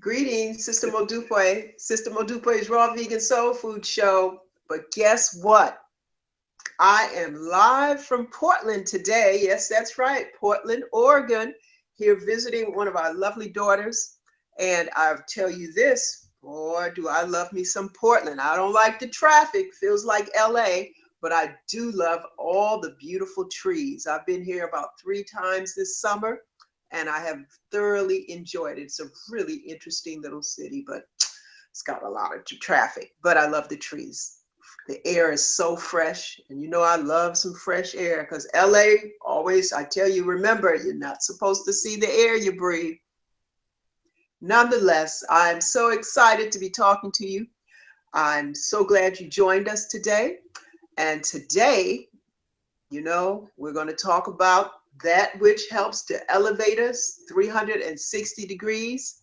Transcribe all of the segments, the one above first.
Greetings, Sister Modupe. Sister Modupe's Raw Vegan Soul Food Show. But guess what? I am live from Portland today. Yes, that's right, Portland, Oregon. Here visiting one of our lovely daughters. And I'll tell you this, boy, do I love me some Portland. I don't like the traffic, feels like LA, but I do love all the beautiful trees. I've been here about 3 times this summer, and I have thoroughly enjoyed it. It's a really interesting little city, but it's got a lot of traffic, but I love the trees. The air is so fresh, and you know I love some fresh air because LA always, I tell you, remember, you're not supposed to see the air you breathe. Nonetheless, I'm so excited to be talking to you. I'm so glad you joined us today. And today, you know, we're going to talk about that which helps to elevate us 360 degrees,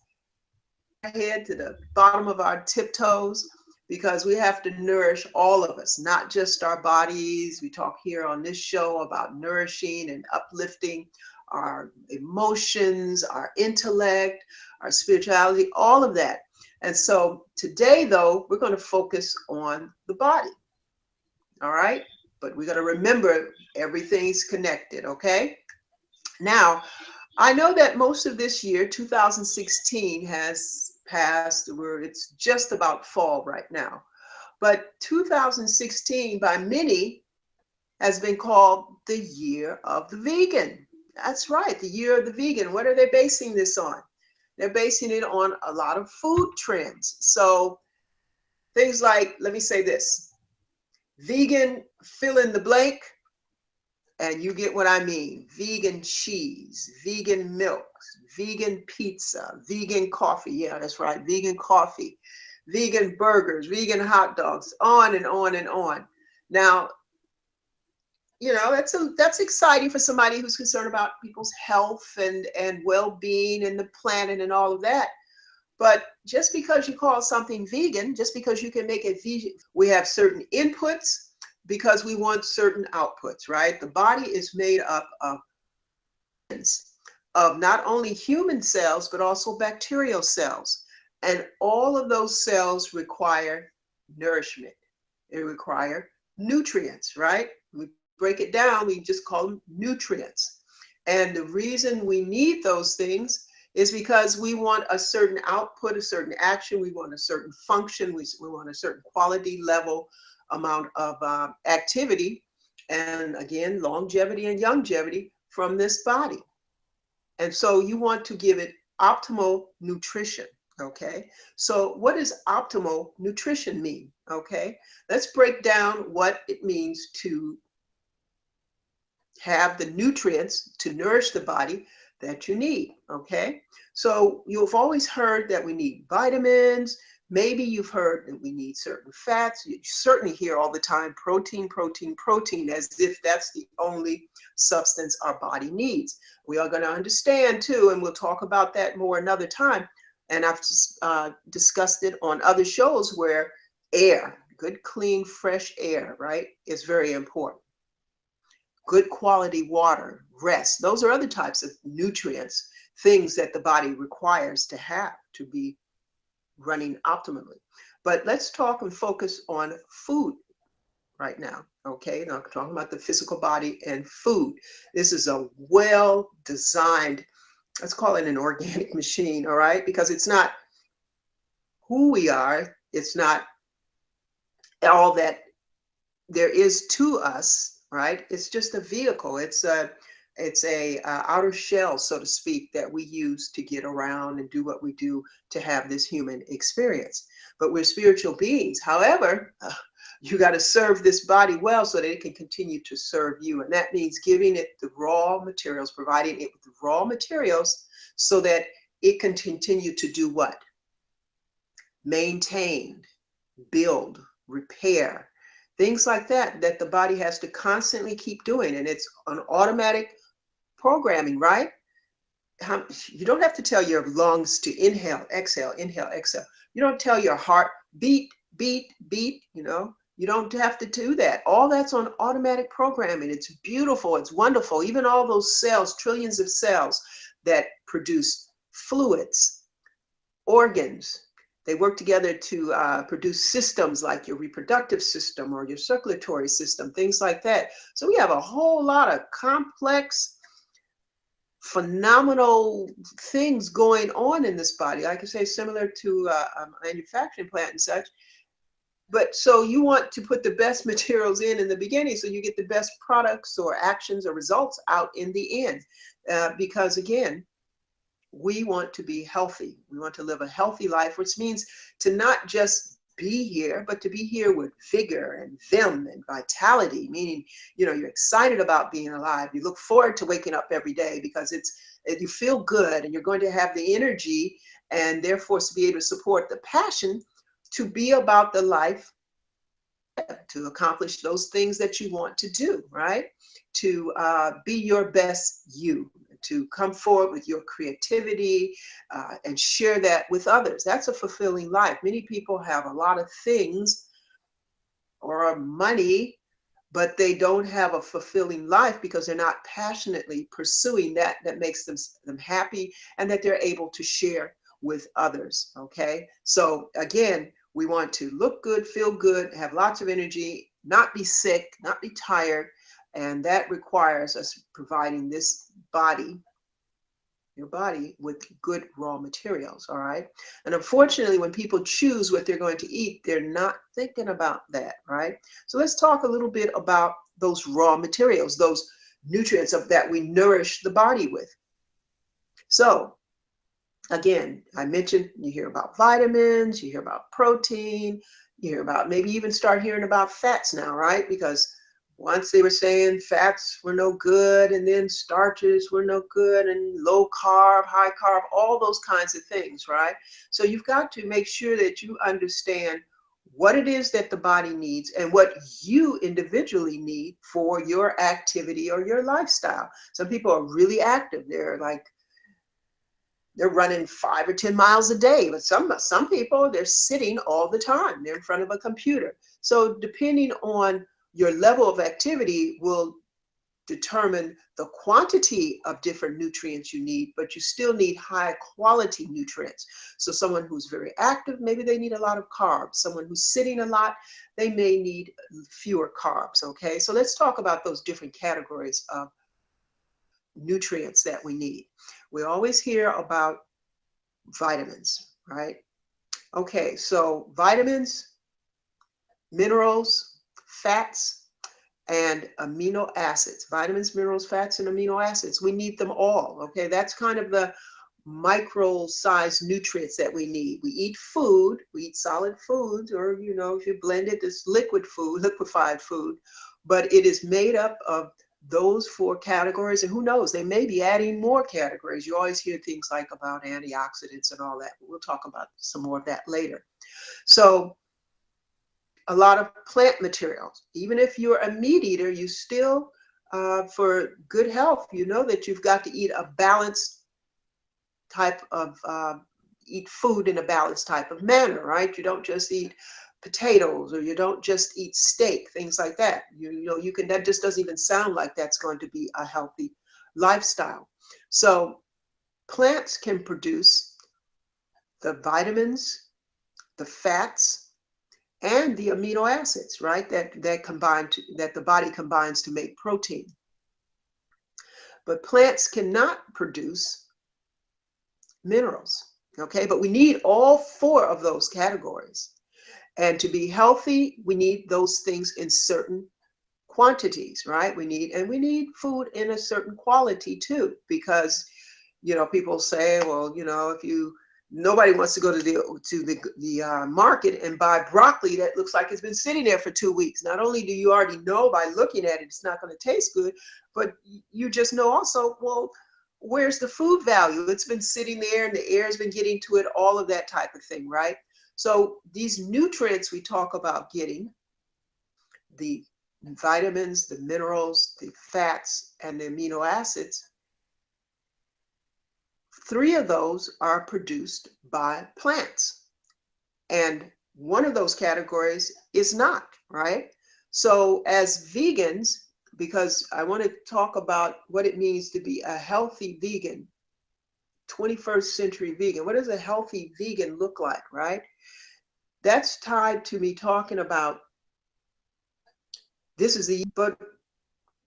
head to the bottom of our tiptoes, because we have to nourish all of us, not just our bodies. We talk here on this show about nourishing and uplifting our emotions, our intellect, our spirituality, all of that. And so today, though, we're going to focus on the body. All right? But we got to remember everything's connected, okay? Now, I know that most of this year, 2016, has passed, where it's just about fall right now. But 2016, by many, has been called the year of the vegan. That's right, the year of the vegan. What are they basing this on? They're basing it on a lot of food trends. So things like, let me say this, vegan fill in the blank, and you get what I mean. Vegan cheese, vegan milk, vegan pizza, vegan coffee. Yeah, that's right, vegan coffee, vegan burgers, vegan hot dogs, on and on and on. Now, you know, that's exciting for somebody who's concerned about people's health and well-being and the planet and all of that. But just because you call something vegan, just because you can make it vegan, we have certain inputs because we want certain outputs, right? The body is made up of not only human cells, but also bacterial cells. And all of those cells require nourishment. They require nutrients, right? We break it down, we just call them nutrients. And the reason we need those things is because we want a certain output, a certain action, we want a certain function, we want a certain quality level amount of activity, and again, longevity and longevity from this body. And so you want to give it optimal nutrition, okay? So what does optimal nutrition mean, okay? Let's break down what it means to have the nutrients to nourish the body that you need, okay? So you've always heard that we need vitamins. Maybe you've heard that we need certain fats. You certainly hear all the time protein, protein, protein, as if that's the only substance our body needs. We are going to understand too, and we'll talk about that more another time. And I've discussed it on other shows where air, good, clean, fresh air, right, is very important. Good quality water, rest. Those are other types of nutrients, things that the body requires to have to be running optimally. But let's talk and focus on food right now, okay? Now, I'm talking about the physical body and food. This is a well-designed, let's call it an organic machine, all right? Because it's not who we are, it's not all that there is to us, right? It's just a vehicle. It's a outer shell, so to speak, that we use to get around and do what we do to have this human experience. But we're spiritual beings. However, you got to serve this body well so that it can continue to serve you. And that means giving it the raw materials, providing it with the raw materials so that it can continue to do what? Maintain, build, repair, things like that, that the body has to constantly keep doing. And it's an automatic programming, right? You don't have to tell your lungs to inhale, exhale, inhale, exhale. You don't tell your heart, beat, beat, beat, you know. You don't have to do that. All that's on automatic programming. It's beautiful. It's wonderful. Even all those cells, trillions of cells that produce fluids, organs. They work together to produce systems like your reproductive system or your circulatory system, things like that. So we have a whole lot of complex, phenomenal things going on in this body. Like I say, similar to a manufacturing plant and such. But so you want to put the best materials in the beginning so you get the best products or actions or results out in the end. Because again, we want to be healthy. We want to live a healthy life, which means to not just be here, but to be here with vigor and vim and vitality, meaning, you're excited about being alive. You look forward to waking up every day because you feel good and you're going to have the energy and therefore to be able to support the passion to be about the life, to accomplish those things that you want to do, right? To be your best you, to come forward with your creativity and share that with others. That's a fulfilling life. Many people have a lot of things or money, but they don't have a fulfilling life because they're not passionately pursuing that makes them happy and that they're able to share with others. Okay, so again, we want to look good, feel good, have lots of energy, not be sick, not be tired, and that requires us providing this body, your body, with good raw materials. All right, and unfortunately, when people choose what they're going to eat, they're not thinking about that, right? So let's talk a little bit about those raw materials, those nutrients that we nourish the body with. So again, I mentioned, you hear about vitamins, you hear about protein, you hear about, maybe even start hearing about fats now, right? Because once they were saying fats were no good, and then starches were no good, and low carb, high carb, all those kinds of things, right? So you've got to make sure that you understand what it is that the body needs and what you individually need for your activity or your lifestyle. Some people are really active. They're running 5 or 10 miles a day, but some people, they're sitting all the time. They're in front of a computer. So depending on your level of activity will determine the quantity of different nutrients you need, but you still need high quality nutrients. So someone who's very active, maybe they need a lot of carbs. Someone who's sitting a lot, they may need fewer carbs. Okay, so let's talk about those different categories of nutrients that we need. We always hear about vitamins, right? Okay, so vitamins, minerals, fats, and amino acids. Vitamins, minerals, fats, and amino acids. We need them all, okay? That's kind of the micro-sized nutrients that we need. We eat food, we eat solid foods, or, if you blend it, it's liquid food, liquefied food, but it is made up of those 4 categories, and who knows, they may be adding more categories. You always hear things like about antioxidants and all that, but we'll talk about some more of that later. So a lot of plant materials. Even if you're a meat eater, you still, for good health, that you've got to eat a balanced type of, eat food in a balanced type of manner, right? You don't just eat potatoes, or you don't just eat steak, things like that. That just doesn't even sound like that's going to be a healthy lifestyle. So plants can produce the vitamins, the fats, and the amino acids, right? That the body combines to make protein. But plants cannot produce minerals, okay? But we need all 4 of those categories. And to be healthy, we need those things in certain quantities, right? We need food in a certain quality too, because, people say, well, nobody wants to go to the market and buy broccoli that looks like it's been sitting there for 2 weeks. Not only do you already know by looking at it, it's not going to taste good, but you just know also, well, where's the food value? It's been sitting there and the air has been getting to it, all of that type of thing, right? So these nutrients we talk about getting, the vitamins, the minerals, the fats, and the amino acids, 3 of those are produced by plants. And one of those categories is not, right? So as vegans, because I want to talk about what it means to be a healthy vegan, 21st century vegan. What does a healthy vegan look like, right? That's tied to me talking about this is the, but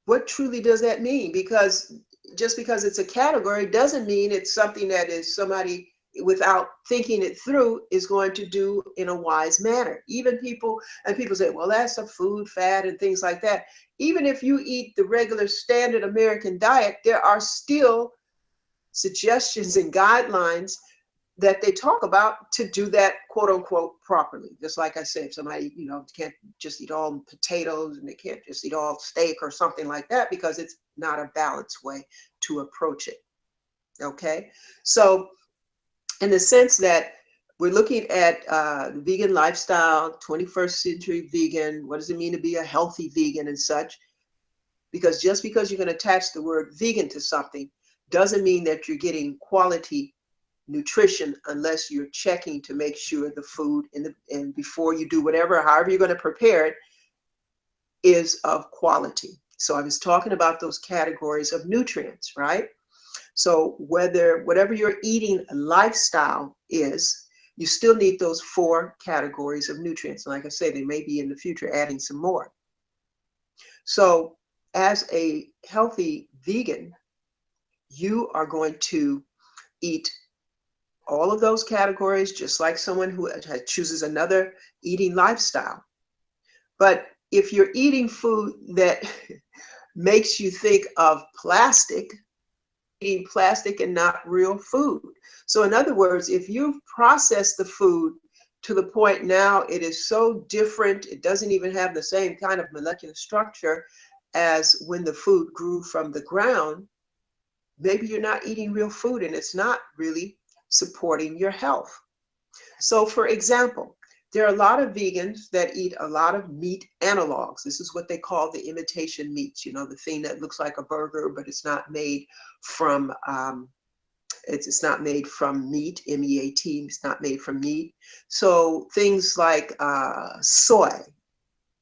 what truly does that mean? Because just because it's a category doesn't mean it's something that is somebody without thinking it through is going to do in a wise manner. Even people, and people say, well, that's a food fad and things like that. Even if you eat the regular standard American diet, there are still suggestions and guidelines that they talk about to do that, quote unquote, properly. Just like I said, if somebody, can't just eat all potatoes and they can't just eat all steak or something like that, because it's not a balanced way to approach it. Okay. So in the sense that we're looking at the vegan lifestyle, 21st century vegan, what does it mean to be a healthy vegan and such? Because just because you can attach the word vegan to something doesn't mean that you're getting quality nutrition unless you're checking to make sure the food and before you do whatever, however you're going to prepare it, is of quality. So I was talking about those categories of nutrients, right? So whatever your eating lifestyle is, you still need those 4 categories of nutrients. And like I say, they may be in the future adding some more. So as a healthy vegan, you are going to eat all of those categories, just like someone who chooses another eating lifestyle. But if you're eating food that makes you think of plastic, eating plastic and not real food. So in other words, if you've processed the food to the point now it is so different, it doesn't even have the same kind of molecular structure as when the food grew from the ground, maybe you're not eating real food and it's not really supporting your health. So for example, there are a lot of vegans that eat a lot of meat analogs. This is what they call the imitation meats, the thing that looks like a burger, but it's not made from it's not made from meat, M-E-A-T, it's not made from meat. So things like soy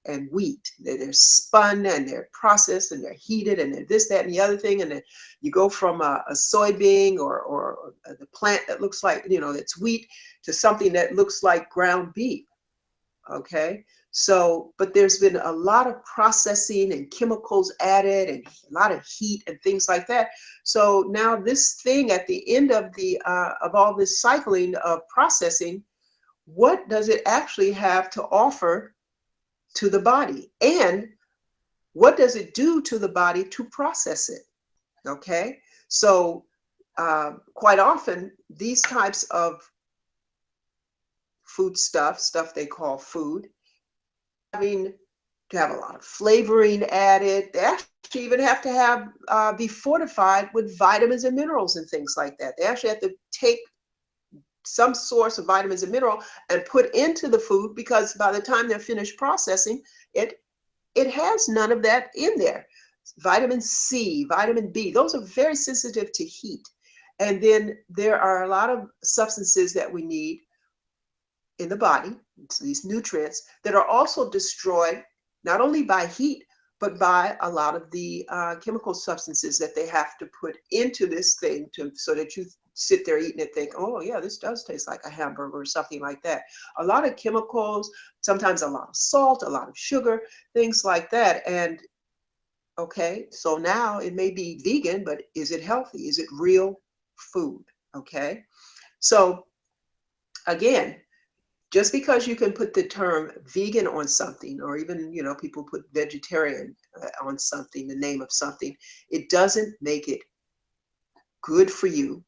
and wheat, they're spun and they're processed and they're heated and they're this, that, and the other thing. And then you go from a soybean or the plant that looks like, that's wheat to something that looks like ground beef. Okay. So, but there's been a lot of processing and chemicals added and a lot of heat and things like that. So now this thing at the end of of all this cycling of processing, what does it actually have to offer to the body? And what does it do to the body to process it? Okay. So quite often these types of food stuff they call food, having to have a lot of flavoring added. They actually even have to have be fortified with vitamins and minerals and things like that. They actually have to take some source of vitamins and mineral and put into the food, because by the time they're finished processing it, it has none of that in there. Vitamin C, vitamin B, those are very sensitive to heat. And then there are a lot of substances that we need in the body, these nutrients, that are also destroyed not only by heat, but by a lot of the chemical substances that they have to put into this thing so that you sit there eating it, think, oh yeah, this does taste like a hamburger or something like that. A lot of chemicals, sometimes a lot of salt, a lot of sugar, things like that. And okay, so now it may be vegan, but is it healthy? Is it real food? Okay, so again, just because you can put the term vegan on something, or even, people put vegetarian on something, the name of something, it doesn't make it good for you.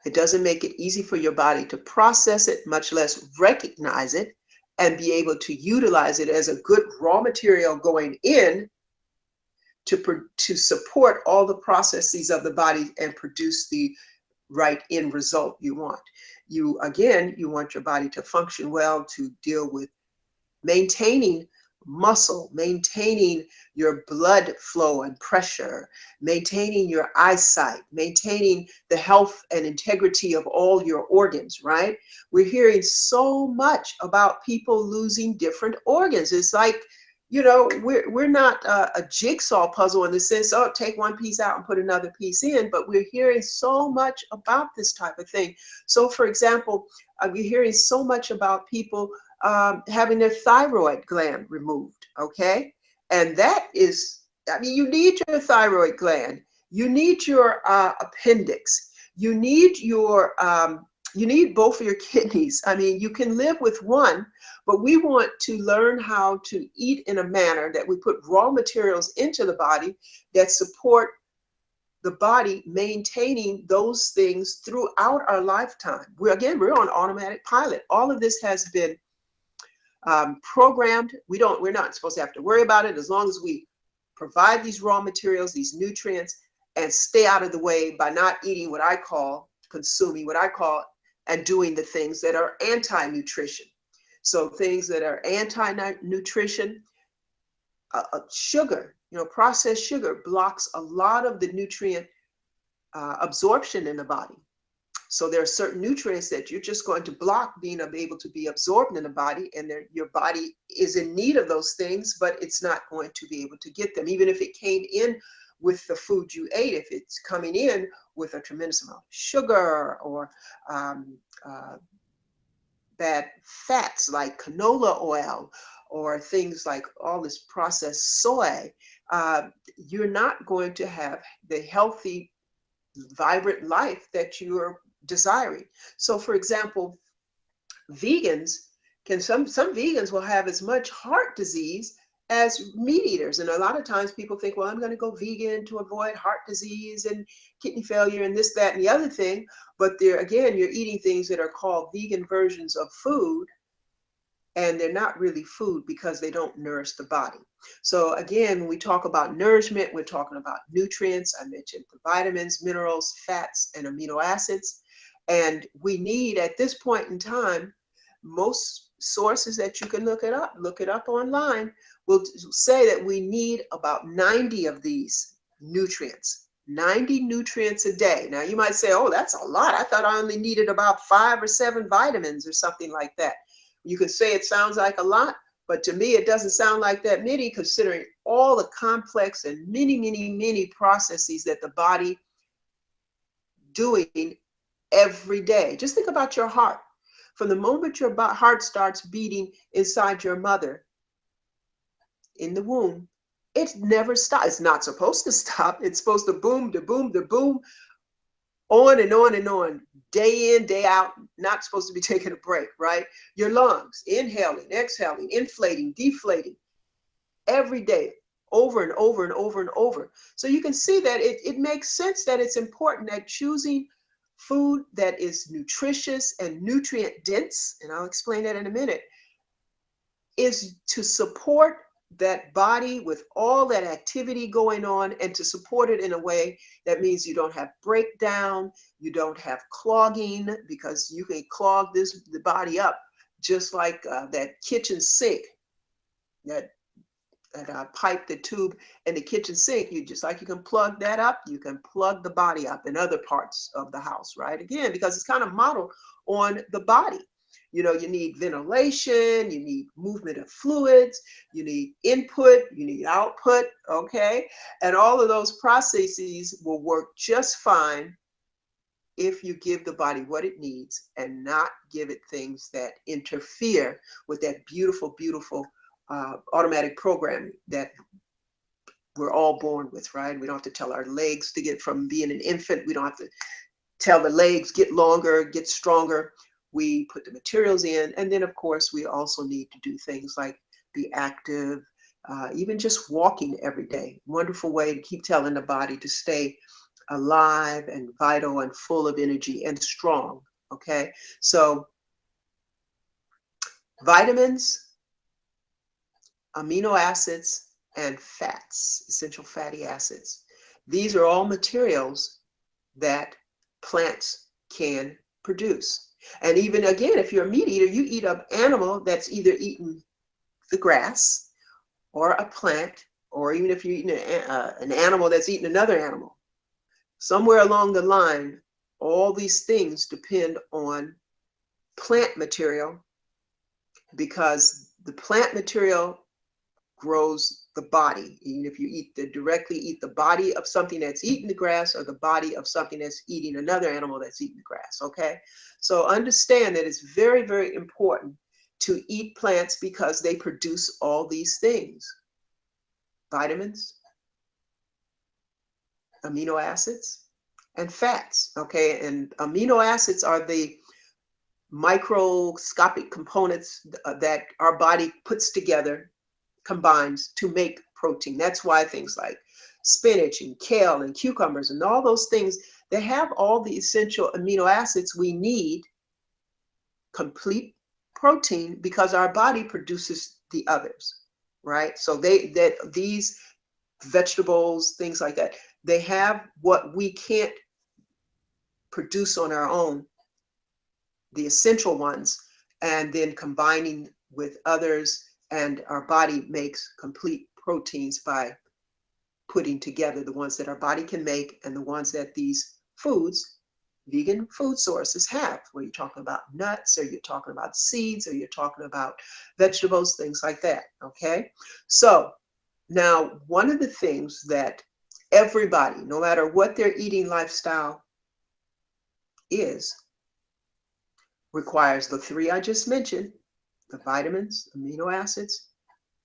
It doesn't make it easy for your body to process it, much less recognize it and be able to utilize it as a good raw material going in to support all the processes of the body and produce the right end result you want. You want your body to function well, to deal with maintaining muscle, maintaining your blood flow and pressure, maintaining your eyesight, maintaining the health and integrity of all your organs, right? We're hearing so much about people losing different organs. It's like you know, we're not a jigsaw puzzle in the sense, oh, take one piece out and put another piece in, but we're hearing so much about this type of thing. So for example, we're hearing so much about people having their thyroid gland removed, okay? And that is, I mean, you need your thyroid gland, you need your appendix, you need your, you need both of your kidneys. I mean, you can live with one, but we want to learn how to eat in a manner that we put raw materials into the body that support the body maintaining those things throughout our lifetime. We're on automatic pilot. All of this has been programmed. We're not supposed to have to worry about it as long as we provide these raw materials, these nutrients, and stay out of the way by not eating what I call, consuming what I call, and doing the things that are anti-nutrition. So things that are anti-nutrition, sugar, you know, processed sugar blocks a lot of the nutrient absorption in the body. So there are certain nutrients that you're just going to block being able to be absorbed in the body, and your body is in need of those things, but it's not going to be able to get them, even if it came in with the food you ate. If it's coming in with a tremendous amount of sugar or bad fats like canola oil or things like all this processed soy, you're not going to have the healthy, vibrant life that you're desiring. So for example, vegans some vegans will have as much heart disease as meat eaters. And a lot of times people think, well, I'm going to go vegan to avoid heart disease and kidney failure and this, that, and the other thing. But there again, you're eating things that are called vegan versions of food, and they're not really food because they don't nourish the body. So again, when we talk about nourishment, we're talking about nutrients. I mentioned the vitamins, minerals, fats, and amino acids. And we need, at this point in time, most sources that you can look it up online, will say that we need about 90 of these nutrients. 90 nutrients a day. Now you might say, oh, that's a lot. I thought I only needed about 5 or 7 vitamins or something like that. You can say it sounds like a lot, but to me, it doesn't sound like that many, considering all the complex and many, many, many processes that the body doing every day. Just think about your heart. From the moment your heart starts beating inside your mother in the womb, it never stops. It's not supposed to stop. It's supposed to boom, to boom, to boom, on and on and on, day in, day out, not supposed to be taking a break, right? Your lungs, inhaling, exhaling, inflating, deflating, every day, over and over and over and over. So you can see that it makes sense that it's important that choosing food that is nutritious and nutrient dense, and I'll explain that in a minute, is to support that body with all that activity going on, and to support it in a way that means you don't have breakdown, you don't have clogging, because you can clog the body up just like that kitchen sink, that pipe, the tube in the kitchen sink. You just like you can plug that up, you can plug the body up in other parts of the house, right? Again, because it's kind of modeled on the body. You know, you need ventilation, you need movement of fluids, you need input, you need output, okay? And all of those processes will work just fine if you give the body what it needs and not give it things that interfere with that beautiful, beautiful automatic programming that we're all born with, right? We don't have to tell our legs to get from being an infant. We don't have to tell the legs get longer, get stronger. We put the materials in. And then of course, we also need to do things like be active, even just walking every day. Wonderful way to keep telling the body to stay alive and vital and full of energy and strong, okay? So vitamins, amino acids, and fats, essential fatty acids. These are all materials that plants can produce. And even again, if you're a meat eater, you eat an animal that's either eating the grass or a plant, or even if you're eating an animal that's eating another animal. Somewhere along the line, all these things depend on plant material, because the plant material grows the body. Even if you directly eat the body of something that's eating the grass or the body of something that's eating another animal that's eating the grass, okay? So understand that it's very, very important to eat plants because they produce all these things: vitamins, amino acids, and fats, okay? And amino acids are the microscopic components that our body puts together, combines to make protein. That's why things like spinach and kale and cucumbers and all those things, they have all the essential amino acids we need, complete protein, because our body produces the others, right? So these vegetables, things like that, they have what we can't produce on our own, the essential ones, and then combining with others, and our body makes complete proteins by putting together the ones that our body can make and the ones that these foods, vegan food sources, have, where you're talking about nuts, or you're talking about seeds, or you're talking about vegetables, things like that, okay? So now, one of the things that everybody, no matter what their eating lifestyle is, requires the three I just mentioned: the vitamins, amino acids,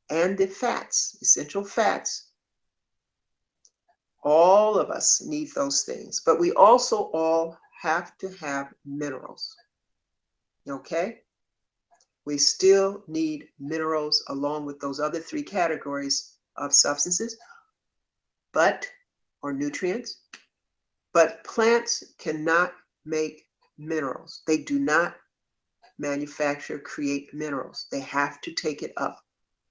and the fats, essential fats. All of us need those things, but we also all have to have minerals, okay? We still need minerals along with those other three categories of substances, or nutrients. But plants cannot make minerals. They do not manufacture, create minerals. They have to take it up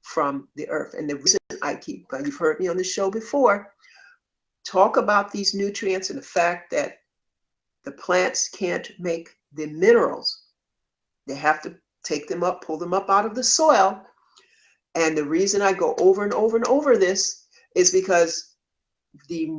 from the earth. And the reason you've heard me on the show before, talk about these nutrients and the fact that the plants can't make the minerals. They have to take them up, pull them up out of the soil. And the reason I go over and over and over this is because the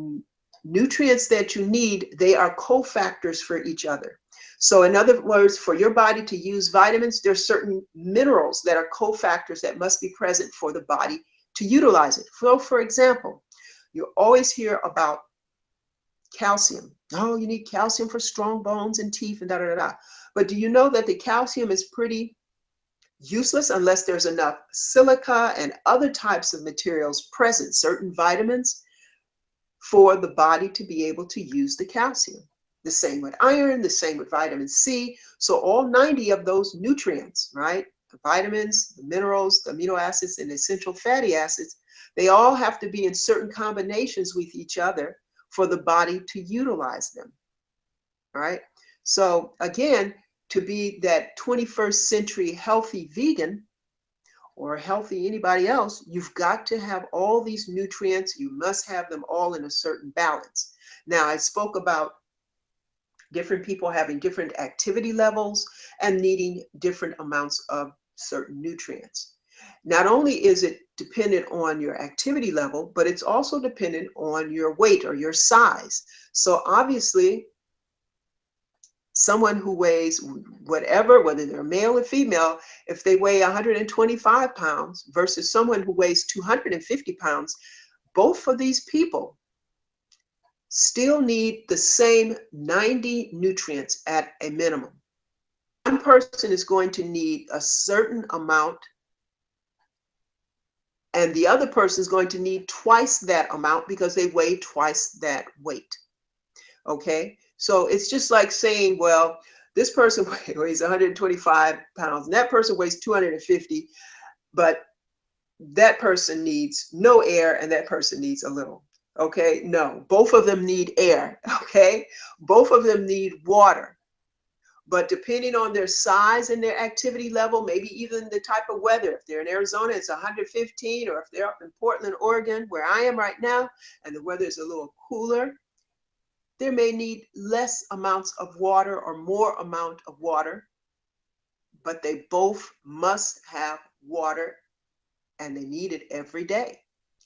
nutrients that you need, they are cofactors for each other. So in other words, for your body to use vitamins, there's certain minerals that are cofactors that must be present for the body to utilize it. So for example, you always hear about calcium. Oh, you need calcium for strong bones and teeth and da da da da. But do you know that the calcium is pretty useless unless there's enough silica and other types of materials present, certain vitamins, for the body to be able to use the calcium? The same with iron, the same with vitamin C. So all 90 of those nutrients, right? The vitamins, the minerals, the amino acids, and essential fatty acids, they all have to be in certain combinations with each other for the body to utilize them, right? So again, to be that 21st century healthy vegan or healthy anybody else, you've got to have all these nutrients. You must have them all in a certain balance. Now, I spoke about different people having different activity levels and needing different amounts of certain nutrients. Not only is it dependent on your activity level, but it's also dependent on your weight or your size. So obviously, someone who weighs whatever, whether they're male or female, if they weigh 125 pounds versus someone who weighs 250 pounds, both of these people still need the same 90 nutrients at a minimum. One person is going to need a certain amount, and the other person is going to need twice that amount because they weigh twice that weight. Okay? So it's just like saying, well, this person weighs 125 pounds and that person weighs 250, but that person needs no air and that person needs a little. Okay, no, both of them need air. Okay, both of them need water. But depending on their size and their activity level, maybe even the type of weather, if they're in Arizona, it's 115, or if they're up in Portland, Oregon, where I am right now, and the weather is a little cooler, they may need less amounts of water or more amount of water, but they both must have water, and they need it every day.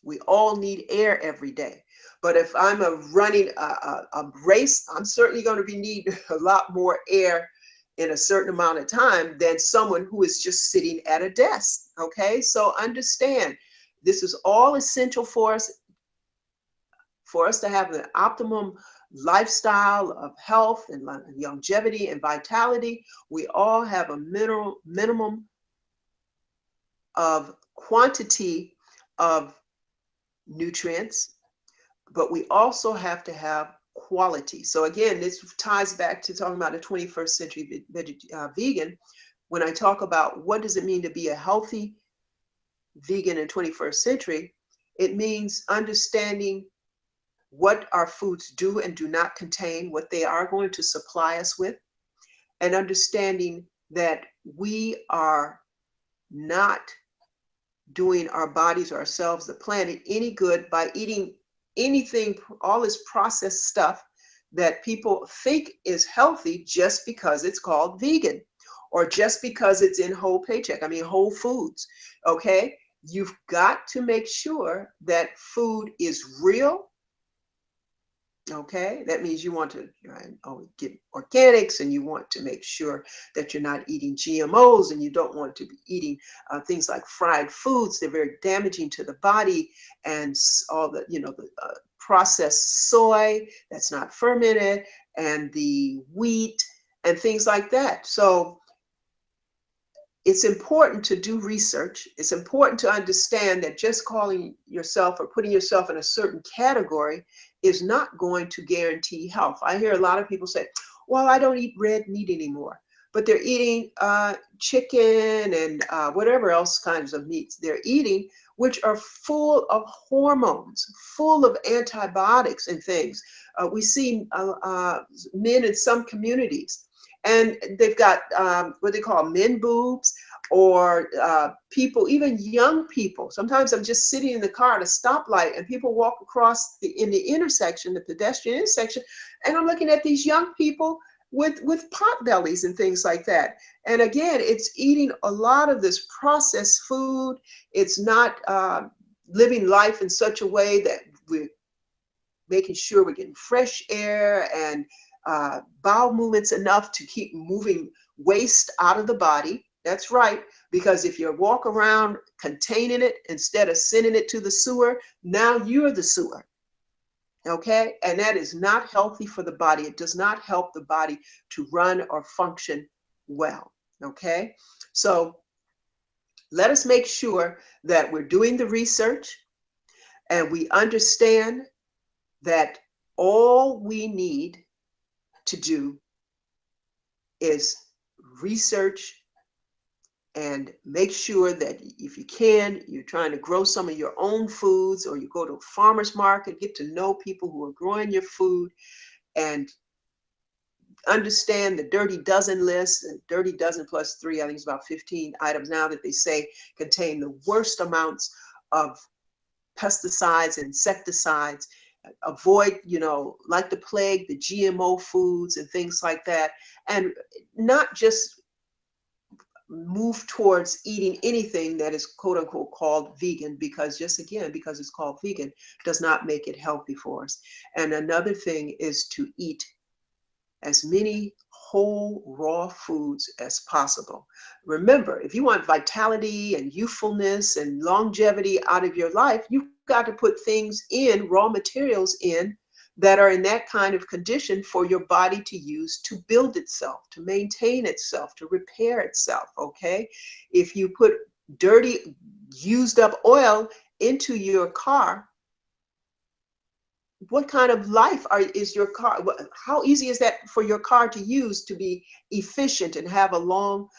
We all need air every day. But if I'm running a race, I'm certainly going to be need a lot more air in a certain amount of time than someone who is just sitting at a desk. Okay, so understand This is all essential for us to have an optimum lifestyle of health and longevity and vitality. We all have a minimum of quantity of nutrients, but we also have to have quality. So again, this ties back to talking about a 21st century vegan. When I talk about what does it mean to be a healthy vegan in 21st century, it means understanding what our foods do and do not contain, what they are going to supply us with, and understanding that we are not doing our bodies, ourselves, the planet any good by eating anything, all this processed stuff that people think is healthy just because it's called vegan or just because it's in whole foods. Okay, you've got to make sure that food is real. Okay, that means you want to get organics, and you want to make sure that you're not eating GMOs, and you don't want to be eating things like fried foods. They're very damaging to the body, and all the processed soy that's not fermented, and the wheat and things like that. So it's important to do research. It's important to understand that just calling yourself or putting yourself in a certain category is not going to guarantee health. I hear a lot of people say, well, I don't eat red meat anymore, but they're eating chicken and whatever else kinds of meats they're eating, which are full of hormones, full of antibiotics and things. We see men in some communities, and they've got what they call men boobs, or people, even young people. Sometimes I'm just sitting in the car at a stoplight and people walk across in the intersection, the pedestrian intersection, and I'm looking at these young people with pot bellies and things like that. And again, it's eating a lot of this processed food. It's not living life in such a way that we're making sure we're getting fresh air and bowel movements enough to keep moving waste out of the body. That's right, because if you walk around containing it instead of sending it to the sewer, now you're the sewer. Okay, and that is not healthy for the body. It does not help the body to run or function well. Okay, so let us make sure that we're doing the research and we understand that all we need to do is research and make sure that if you can, you're trying to grow some of your own foods, or you go to a farmer's market, get to know people who are growing your food, and understand the dirty dozen list. And dirty dozen plus 3, I think it's about 15 items now that they say contain the worst amounts of pesticides and insecticides. Avoid, like the plague, the GMO foods and things like that, and not just move towards eating anything that is quote unquote called vegan, because because it's called vegan does not make it healthy for us. And another thing is to eat as many whole raw foods as possible. Remember, if you want vitality and youthfulness and longevity out of your life, you've got to put things in, raw materials in, that are in that kind of condition for your body to use to build itself, to maintain itself, to repair itself. Okay, if you put dirty, used up oil into your car, what kind of life is your car? How easy is that for your car to use to be efficient and have a long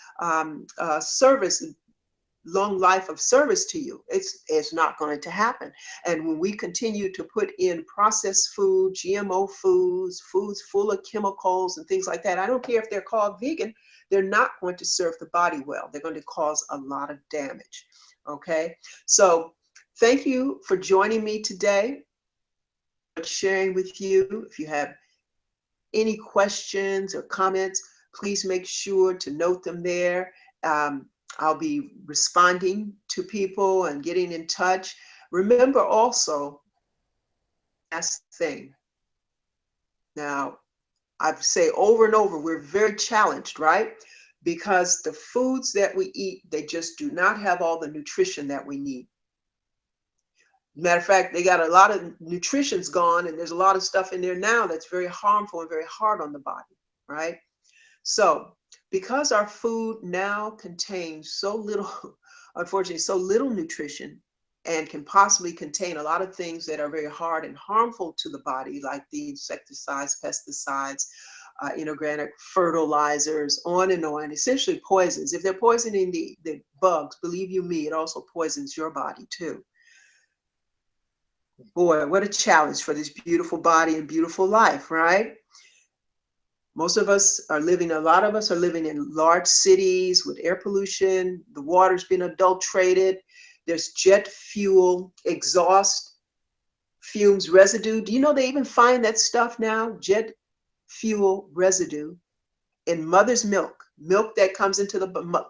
long life of service to you? It's not going to happen. And when we continue to put in processed food, GMO foods, foods full of chemicals and things like that, I don't care if they're called vegan, they're not going to serve the body well. They're going to cause a lot of damage. Okay, so thank you for joining me today, sharing with you. If you have any questions or comments, please make sure to note them there. I'll be responding to people and getting in touch. Remember also, last thing. Now, I say over and over, we're very challenged, right? Because the foods that we eat, they just do not have all the nutrition that we need. Matter of fact, they got a lot of nutrition's gone, and there's a lot of stuff in there now that's very harmful and very hard on the body, right? So because our food now contains so little, unfortunately, so little nutrition, and can possibly contain a lot of things that are very hard and harmful to the body, like the insecticides, pesticides, inorganic fertilizers, on and on, essentially poisons. If they're poisoning the bugs, believe you me, it also poisons your body too. Boy, what a challenge for this beautiful body and beautiful life, right? Most of us are living, a lot of us are living in large cities with air pollution. The water's been adulterated. There's jet fuel, exhaust fumes, residue. Do you know they even find that stuff now? Jet fuel residue in mother's milk, milk that comes into the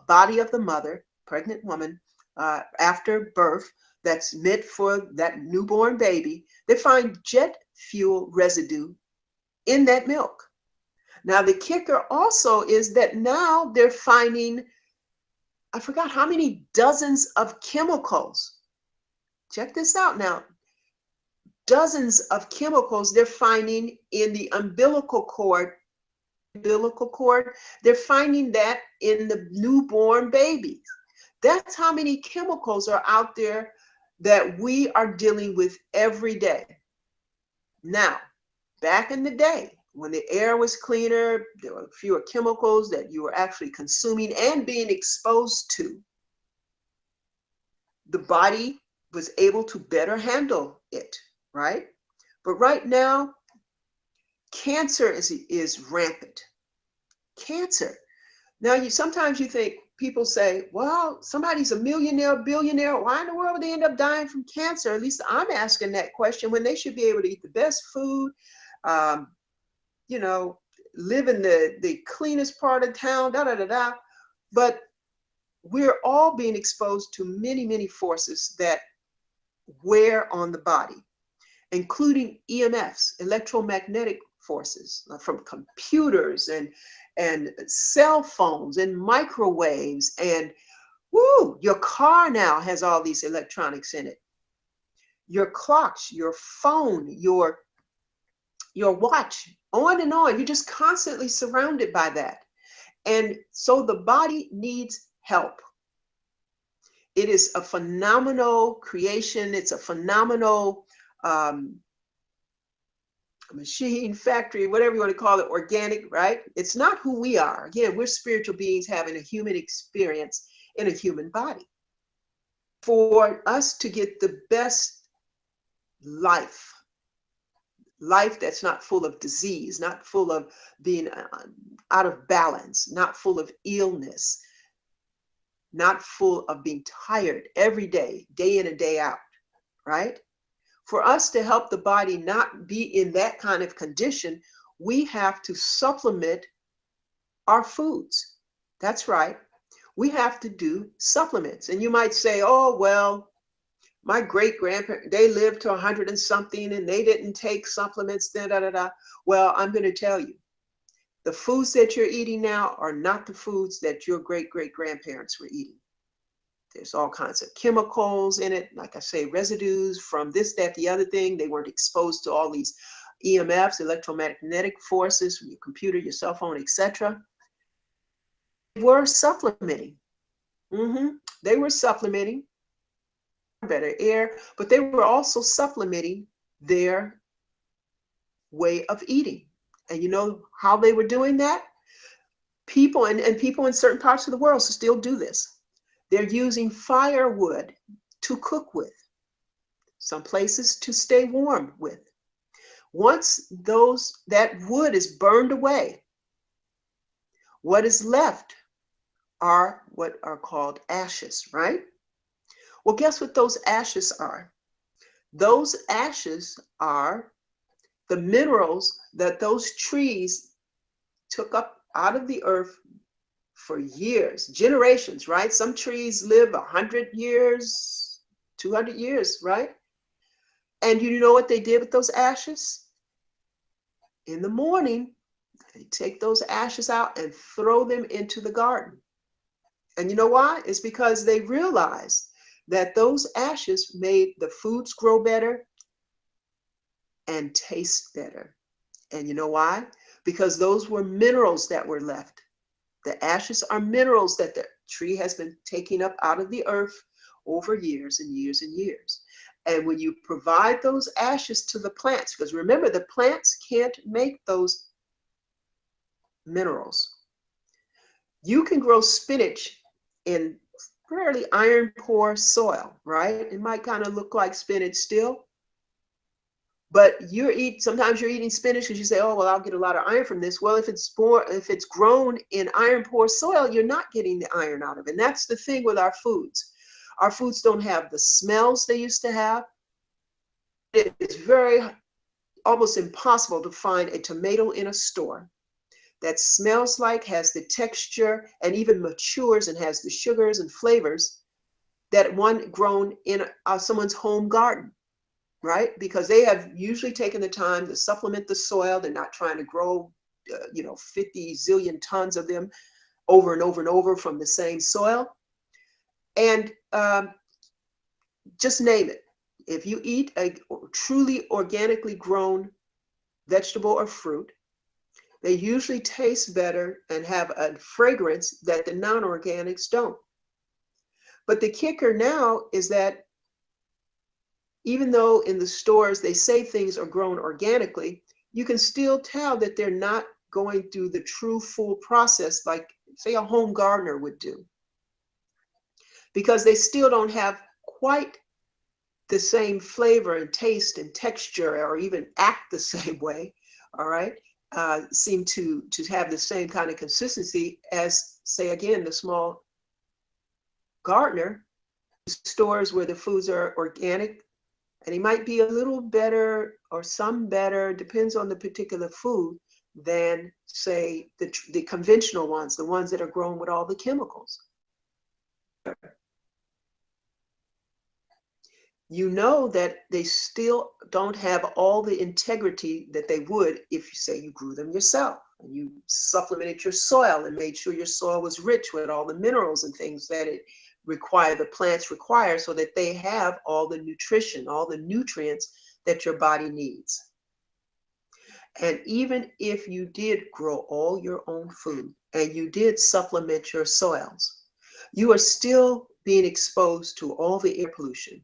body of the mother, pregnant woman, after birth, that's meant for that newborn baby. They find jet fuel residue in that milk. Now, the kicker also is that now they're finding, I forgot how many dozens of chemicals. Check this out now. Dozens of chemicals they're finding in the umbilical cord. They're finding that in the newborn babies. That's how many chemicals are out there that we are dealing with every day. Now, back in the day, when the air was cleaner, there were fewer chemicals that you were actually consuming and being exposed to. The body was able to better handle it, right? But right now, cancer is rampant. Cancer. Now, sometimes you think, people say, well, somebody's a millionaire, billionaire. Why in the world would they end up dying from cancer? At least I'm asking that question, when they should be able to eat the best food, you know, live in the cleanest part of town, da da da da. But we're all being exposed to many, many forces that wear on the body, including EMFs, electromagnetic forces, from computers and cell phones and microwaves, and woo, your car now has all these electronics in it. Your clocks, your phone, your watch, on and on. You're just constantly surrounded by that. And so the body needs help. It is a phenomenal creation. It's a phenomenal machine, factory, whatever you want to call it, organic, right? It's not who we are. Again, we're spiritual beings having a human experience in a human body. For us to get the best life that's not full of disease, not full of being out of balance, not full of illness, not full of being tired every day, day in and day out, right? For us to help the body not be in that kind of condition, we have to supplement our foods. That's right. We have to do supplements. And you might say, oh, well, my great-grandparents, they lived to 100 and something and they didn't take supplements, da, da, da, da. Well, I'm going to tell you, the foods that you're eating now are not the foods that your great-great-grandparents were eating. There's all kinds of chemicals in it. Like I say, residues from this, that, the other thing. They weren't exposed to all these EMFs, electromagnetic forces from your computer, your cell phone, etc. They were supplementing. They were supplementing better air, but they were also supplementing their way of eating. And you know how they were doing that? People and people in certain parts of the world still do this. They're using firewood to cook with, some places to stay warm with. Once that wood is burned away, what is left are what are called ashes, right? Well, guess what those ashes are? Those ashes are the minerals that those trees took up out of the earth for years, generations, right? Some trees live 100 years, 200 years, right? And you know what they did with those ashes? In the morning, they take those ashes out and throw them into the garden. And you know why? It's because they realized that those ashes made the foods grow better and taste better. And you know why? Because those were minerals that were left. The ashes are minerals that the tree has been taking up out of the earth over years and years and years. And when you provide those ashes to the plants, because remember, the plants can't make those minerals. You can grow spinach in fairly iron poor soil, right? It might kind of look like spinach still, but sometimes you're eating spinach because you say, oh, well, I'll get a lot of iron from this. Well, if it's grown in iron poor soil, you're not getting the iron out of it. And that's the thing with our foods. Our foods don't have the smells they used to have. It's almost impossible to find a tomato in a store that smells like, has the texture, and even matures and has the sugars and flavors that one grown in someone's home garden, right? Because they have usually taken the time to supplement the soil. They're not trying to grow, 50 zillion tons of them over and over and over from the same soil. And just name it. If you eat a truly organically grown vegetable or fruit, they usually taste better and have a fragrance that the non-organics don't. But the kicker now is that even though in the stores they say things are grown organically, you can still tell that they're not going through the true full process like, say, a home gardener would do. Because they still don't have quite the same flavor and taste and texture, or even act the same way, all right? Seem to have the same kind of consistency as, say, again, the small gardener stores where the foods are organic, and he might be a little better or some better, depends on the particular food, than, say, the conventional ones, the ones that are grown with all the chemicals. You know that they still don't have all the integrity that they would if you say you grew them yourself and you supplemented your soil and made sure your soil was rich with all the minerals and things that the plants require, so that they have all the nutrition, all the nutrients that your body needs. And even if you did grow all your own food and you did supplement your soils, you are still being exposed to all the air pollution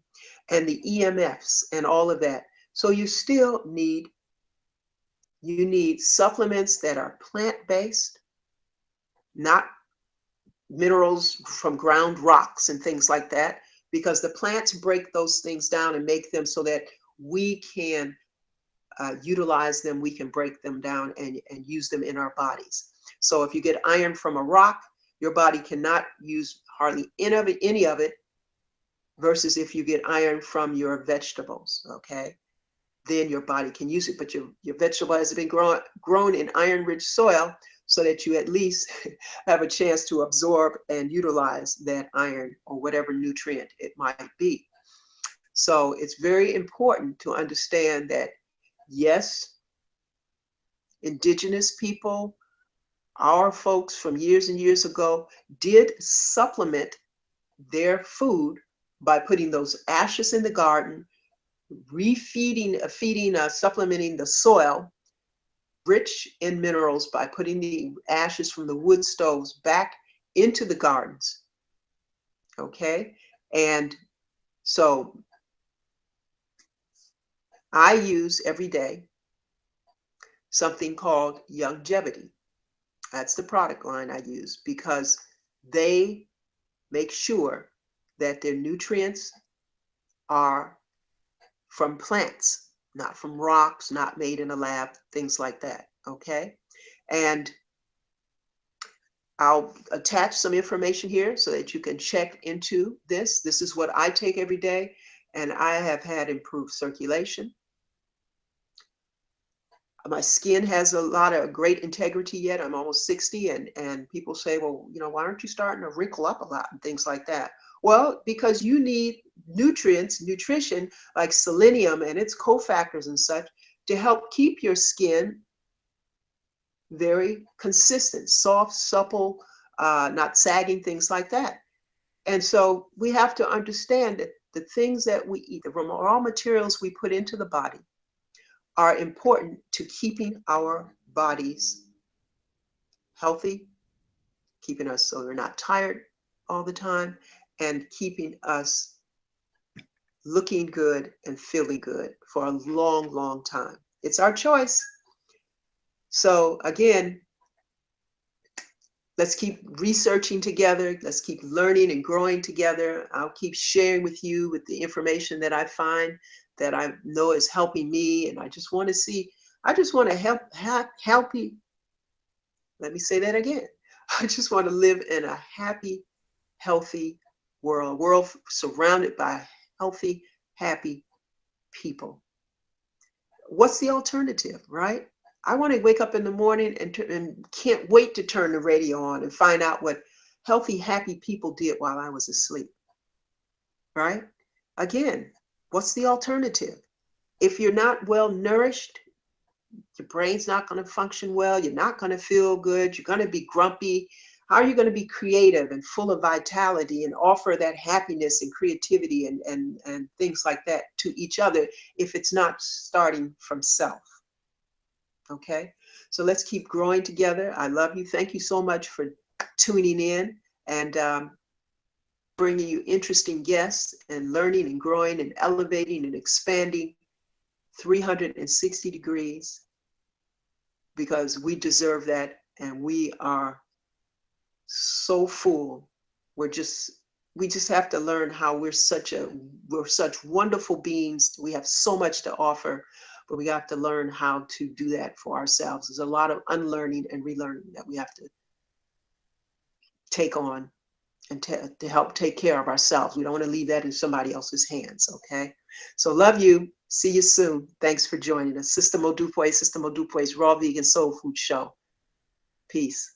and the EMFs and all of that. So you still need supplements that are plant-based, not minerals from ground rocks and things like that, because the plants break those things down and make them so that we can utilize them, we can break them down and use them in our bodies. So if you get iron from a rock, your body cannot use hardly any of it, versus if you get iron from your vegetables, okay? Then your body can use it, but your vegetable has been grown in iron-rich soil, so that you at least have a chance to absorb and utilize that iron or whatever nutrient it might be. So it's very important to understand that, yes, indigenous people, our folks from years and years ago, did supplement their food by putting those ashes in the garden, supplementing the soil rich in minerals by putting the ashes from the wood stoves back into the gardens. Okay? And so I use every day something called Longevity. That's the product line I use, because they make sure that their nutrients are from plants, not from rocks, not made in a lab, things like that, okay? And I'll attach some information here so that you can check into this. This is what I take every day, and I have had improved circulation. My skin has a lot of great integrity yet. I'm almost 60, and people say, well, why aren't you starting to wrinkle up a lot and things like that? Well, because you need nutrition like selenium and its cofactors and such to help keep your skin very consistent, soft, supple, not sagging, things like that. And so we have to understand that the things that we eat, the raw materials we put into the body, are important to keeping our bodies healthy, keeping us so we're not tired all the time, and keeping us looking good and feeling good for a long, long time. It's our choice. So again, let's keep researching together. Let's keep learning and growing together. I'll keep sharing with you with the information that I find that I know is helping me. And I just want to see, I just want to help you. Let me say that again. I just want to live in a happy, healthy world surrounded by healthy, happy people. What's the alternative, right? I want to wake up in the morning and can't wait to turn the radio on and find out what healthy, happy people did while I was asleep, right? Again, what's the alternative? If you're not well nourished, your brain's not going to function well. You're not going to feel good. You're going to be grumpy. How are you going to be creative and full of vitality and offer that happiness and creativity and things like that to each other if it's not starting from self? Okay, so let's keep growing together. I love you. Thank you so much for tuning in and bringing you interesting guests and learning and growing and elevating and expanding 360 degrees, because we deserve that and we are so full. We just have to learn how we're such wonderful beings. We have so much to offer, but we have to learn how to do that for ourselves. There's a lot of unlearning and relearning that we have to take on and to help take care of ourselves. We don't want to leave that in somebody else's hands, okay? So love you. See you soon. Thanks for joining us. Sister Mo Dupois, Sister Mo Dupois Raw Vegan Soul Food Show. Peace.